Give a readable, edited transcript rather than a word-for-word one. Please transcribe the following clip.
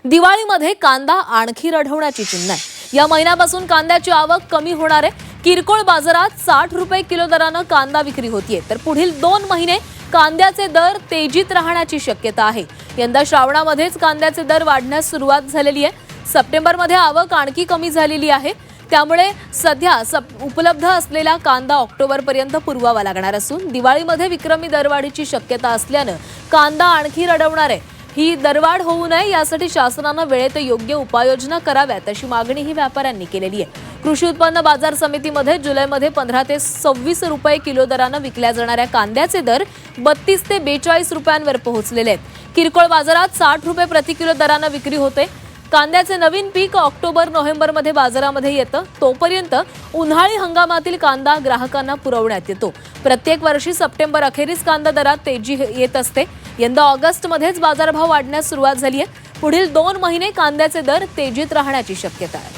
दिवाळीमध्ये कांदा आणखी रडवण्याची चिन्ह आहे। या महिन्यापासून कांद्याची आवक कमी होणार आहे। किरकोळ बाजारात 60 रुपये किलो दराने कांदा विक्री होतीये, तर पुढील 2 महिने कांद्याचे दर तेजीत राहण्याची शक्यता आहे। यंदा श्रावणामध्येच कांद्याचे दर वाढण्यास सुरुवात झालेली आहे। सप्टेंबरमध्ये आवक आणखी कमी झालेली आहे, त्यामुळे सध्या उपलब्ध असलेला कांदा ऑक्टोबरपर्यंत पुरवावा लागणार असून दिवाळीमध्ये विक्रमी दरवाढीची शक्यता असल्याने कांदा आणखी रडवणार आहे। ही दरवाढ होऊ नये यासाठी शासनाने वेळेत योग्य उपाययोजना कराव्यात अशी मागणी व्यापाऱ्यांनी केलेली आहे। कृषी उत्पन्न बाजार समितीमध्ये जुलैमध्ये 15 ते 26 रुपये किलो दराने विकल्या जाणाऱ्या कांद्याचे दर 32 ते 42 रुपयांवर पोहोचलेले आहेत। किरकोळ बाजारात 60 रुपये प्रति किलो दराने विक्री होते। कांद्याचे नवीन पीक ऑक्टोबर-नोव्हेंबरमध्ये बाजारामध्ये येतं, तोपर्यंत उन्हाळी हंगामातील कांदा ग्राहकांना पुरवण्यात येतो। प्रत्येक वर्षी सप्टेंबर अखेरीस कांदा दरात तेजी येत असते। यंदा ऑगस्टमध्येच बाजारभाव वाढण्यास सुरुवात झाली आहे। पुढील 2 महिने कांद्याचे दर तेजीत राहण्याची शक्यता आहे।